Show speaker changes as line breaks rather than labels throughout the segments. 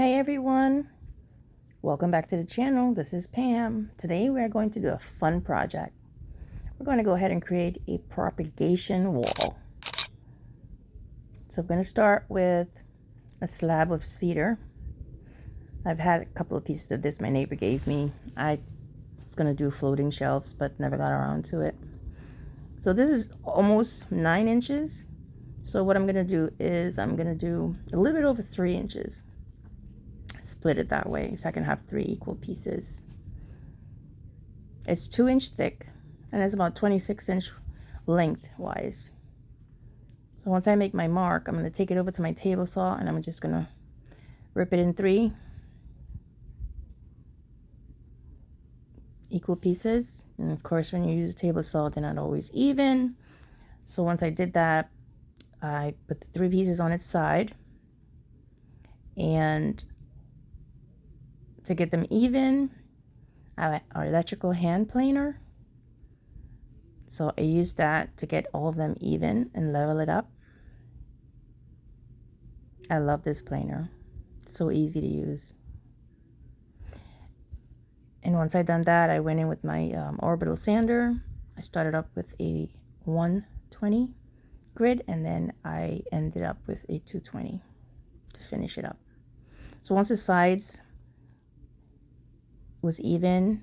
Hey everyone, welcome back to the channel. This is Pam. Today we are going to do a fun project. We're going to go ahead and create a propagation wall. So I'm going to start with a slab of cedar. I've had a couple of pieces of this my neighbor gave me. I was going to do floating shelves but never got around to it. So this is almost 9 inches. So what I'm going to do is I'm going to do a little bit over 3 inches. Split it that way so I can have 3 equal pieces. It's 2-inch thick and it's about 26-inch lengthwise. So once I make my mark, I'm going to take it over to my table saw and I'm just going to rip it in 3 equal pieces. And of course, when you use a table saw, they're not always even. So once I did that, I put the 3 pieces on its side, and to get them even, I have our electrical hand planer. So I use that to get all of them even and level it up. I love this planer. It's so easy to use. And once I'd done that, I went in with my orbital sander. I started up with a 120 grid, and then I ended up with a 220 to finish it up. So once the sides was even,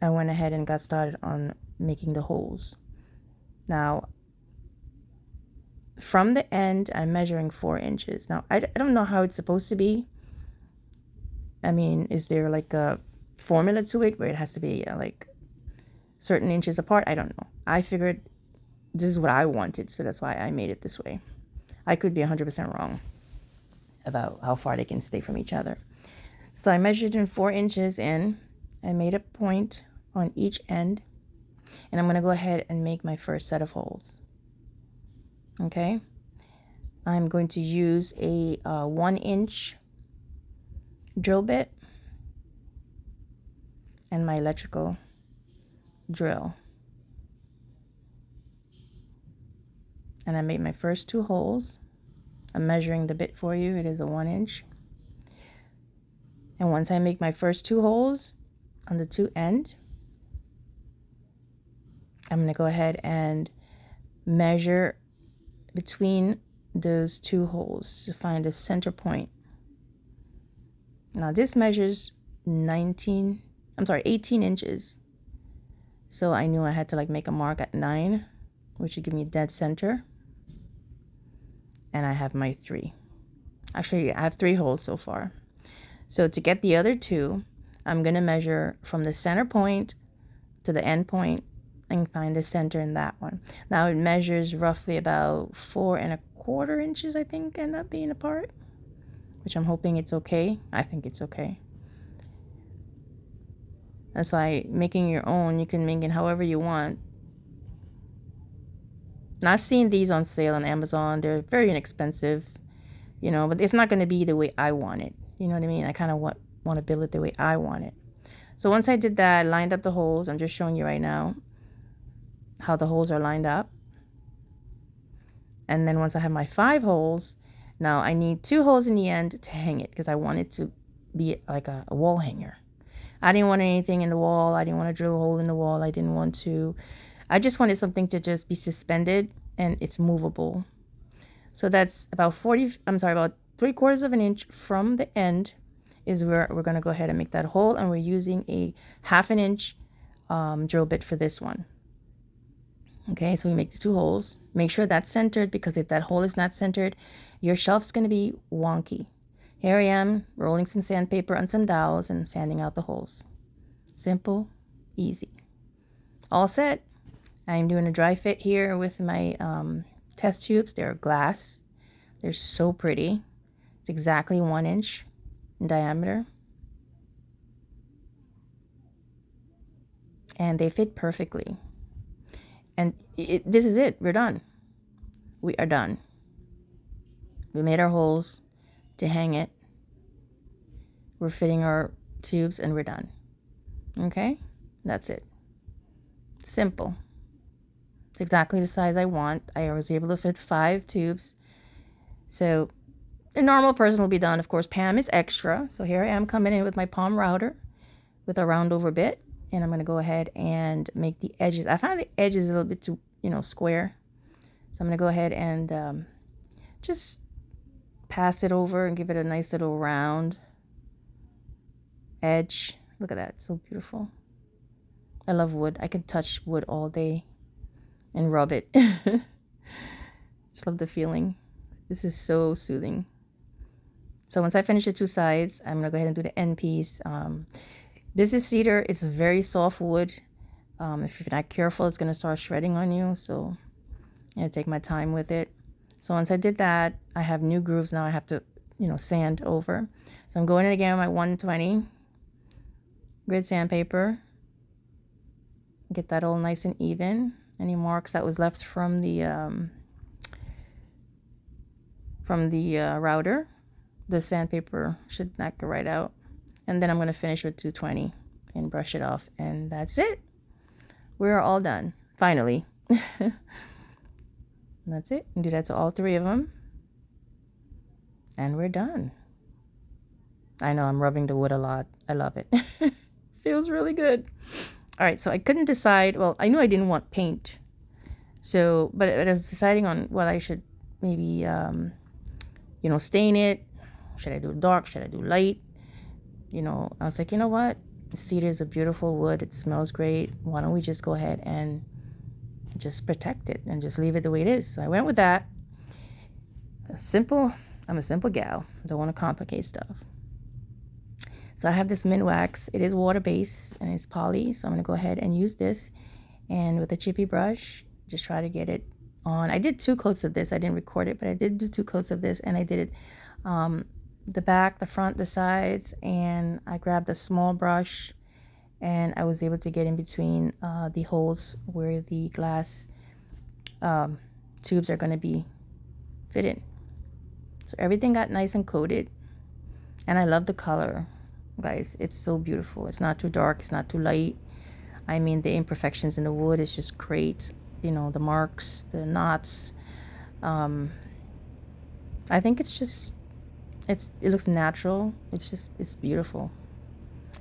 I went ahead and got started on making the holes. Now, from the end, I'm measuring 4 inches. Now, I don't know how it's supposed to be. I mean, is there like a formula to it where it has to be like certain inches apart? I don't know. I figured this is what I wanted, so that's why I made it this way. I could be 100% wrong about how far they can stay from each other. So I measured in 4 inches in. I made a point on each end, and I'm going to go ahead and make my first set of holes. Okay, I'm going to use a 1-inch drill bit and my electrical drill, and I made my first 2 holes. I'm measuring the bit for you. It is a 1-inch. And once I make my first 2 holes on the 2 ends, I'm going to go ahead and measure between those 2 holes to find the center point. Now this measures 18 inches. So I knew I had to like make a mark at 9, which would give me a dead center. And I have my 3. Actually, I have 3 holes so far. So to get the other 2, I'm going to measure from the center point to the end point and find the center in that one. Now it measures roughly about 4 1/4 inches, I think, end up being apart, which I'm hoping it's okay. I think it's okay. That's why making your own, you can make it however you want. Now, I've seen these on sale on Amazon. They're very inexpensive, you know, but it's not going to be the way I want it. You know what I mean? I kind of want to build it the way I want it. So once I did that, I lined up the holes. I'm just showing you right now how the holes are lined up. And then once I have my 5 holes, now I need 2 holes in the end to hang it, because I want it to be like a wall hanger. I didn't want anything in the wall. I didn't want to drill a hole in the wall. I just wanted something to just be suspended and it's movable. So that's about about 3/4 of an inch from the end is where we're going to go ahead and make that hole, and we're using a 1/2 inch drill bit for this one. Okay, so we make the 2 holes. Make sure that's centered, because if that hole is not centered, your shelf's going to be wonky. Here I am rolling some sandpaper on some dowels and sanding out the holes. Simple, easy. All set. I'm doing a dry fit here with my test tubes. They're glass. They're so pretty. It's exactly 1 inch in diameter. And they fit perfectly. And this is it. We're done. We are done. We made our holes to hang it. We're fitting our tubes and we're done. Okay? That's it. Simple. It's exactly the size I want. I was able to fit 5 tubes. So A normal person will be done. Of course, Pam is extra. So here I am coming in with my palm router with a round over bit. And I'm going to go ahead and make the edges. I found the edges a little bit too, square. So I'm going to go ahead and just pass it over and give it a nice little round edge. Look at that. It's so beautiful. I love wood. I can touch wood all day and rub it. Just love the feeling. This is so soothing. So once I finish the two sides, I'm going to go ahead and do the end piece. This is cedar. It's very soft wood. If you're not careful, it's going to start shredding on you. So I'm going to take my time with it. So once I did that, I have new grooves now I have to, sand over. So I'm going in again with my 120 grit sandpaper. Get that all nice and even. Any marks that was left from the router, the sandpaper should knock it right out. And then I'm going to finish with 220 and brush it off. And that's it. We're all done. Finally. And that's it. And do that to all three of them. And we're done. I know I'm rubbing the wood a lot. I love it. Feels really good. All right, so I couldn't decide. Well, I knew I didn't want paint. So, but I was deciding on what I should maybe, stain it. Should I do dark? Should I do light? I was like, you know what? Cedar is a beautiful wood. It smells great. Why don't we just go ahead and just protect it and just leave it the way it is? So I went with that. I'm a simple gal. Don't want to complicate stuff. So I have this mint wax. It is water-based and it's poly. So I'm going to go ahead and use this. And with a chippy brush, just try to get it on. I did 2 coats of this. I didn't record it, but I did do 2 coats of this. And I did it the back, the front, the sides. And I grabbed a small brush. And I was able to get in between the holes where the glass tubes are going to be fitted. So everything got nice and coated. And I love the color. Guys, it's so beautiful. It's not too dark, it's not too light. I mean, the imperfections in the wood is just great. The marks, the knots. I think it looks natural. It's beautiful.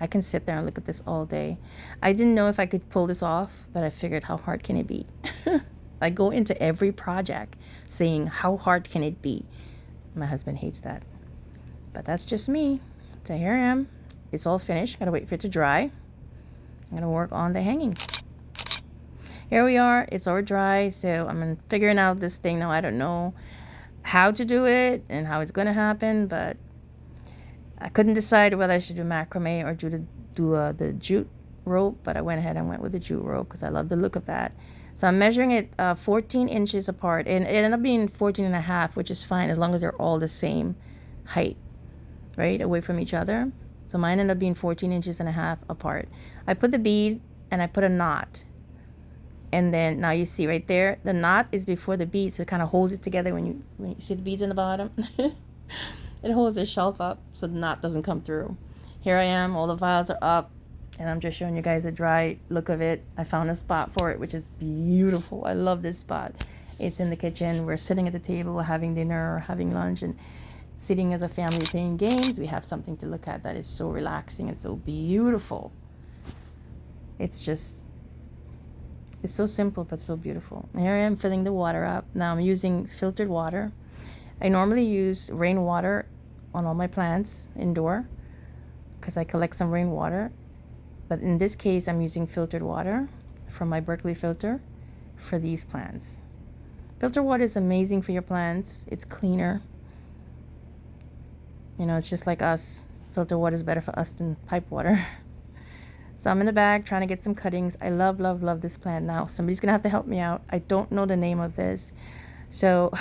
I can sit there and look at this all day. I didn't know if I could pull this off, but I figured, how hard can it be? I go into every project saying, how hard can it be? My husband hates that, but that's just me. So here I am. It's all finished. Gotta wait for it to dry. I'm gonna work on the hanging. Here we are. It's all dry. So I'm figuring out this thing now. I don't know how to do it and how it's gonna happen, but I couldn't decide whether I should do macrame or do the jute rope. But I went ahead and went with the jute rope because I love the look of that. So I'm measuring it 14 inches apart, and it ended up being 14 and a half, which is fine as long as they're all the same height, right, away from each other. So mine ended up being 14 inches and a half apart. I put the bead and I put a knot. And then now you see right there, the knot is before the bead, so it kind of holds it together when you see the beads in the bottom. It holds the shelf up so the knot doesn't come through. Here I am, all the vials are up, and I'm just showing you guys a dry look of it. I found a spot for it, which is beautiful. I love this spot. It's in the kitchen. We're sitting at the table having dinner or having lunch, and sitting as a family playing games, we have something to look at that is so relaxing and so beautiful. It's so simple but so beautiful. Here I am filling the water up. Now I'm using filtered water. I normally use rainwater on all my plants indoor because I collect some rainwater. But in this case, I'm using filtered water from my Berkeley filter for these plants. Filtered water is amazing for your plants. It's cleaner. It's just like us. Filtered water is better for us than pipe water. So I'm in the bag trying to get some cuttings. I love, love, love this plant. Now, somebody's going to have to help me out. I don't know the name of this. So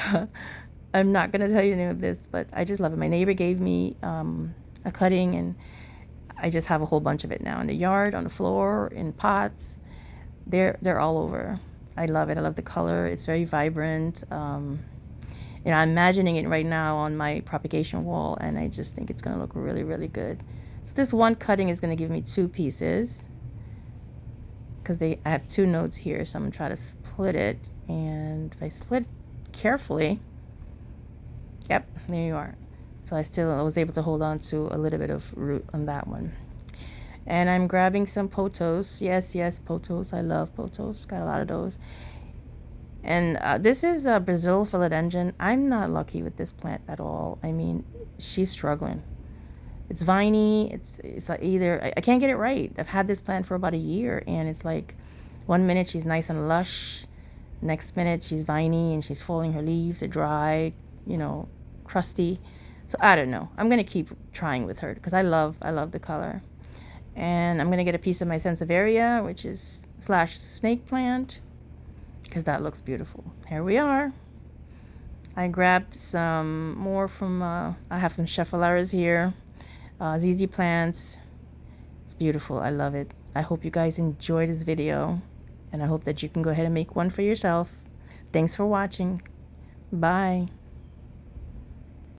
I'm not going to tell you the name of this, but I just love it. My neighbor gave me a cutting, and I just have a whole bunch of it now in the yard, on the floor, in pots. They're all over. I love it. I love the color. It's very vibrant. I'm imagining it right now on my propagation wall, and I just think it's going to look really, really good. So this one cutting is going to give me 2 pieces because I have 2 nodes here, so I'm going to try to split it. And if I split carefully, yep, there you are. So I was able to hold on to a little bit of root on that one. And I'm grabbing some potos. Yes, yes, potos. I love potos. Got a lot of those. And this is Brazil philodendron. I'm not lucky with this plant at all. I mean, she's struggling. It's viney. It's like either I can't get it right. I've had this plant for about a year, and it's like one minute she's nice and lush, next minute she's viney and she's falling. Her leaves are dry, crusty. So I don't know. I'm gonna keep trying with her because I love the color. And I'm gonna get a piece of my Sansevieria, which is / snake plant, because that looks beautiful. Here we are. I grabbed some more from, I have some Scheffeleras here, ZZ plants. It's beautiful. I love it. I hope you guys enjoy this video, and I hope that you can go ahead and make one for yourself. Thanks for watching. Bye.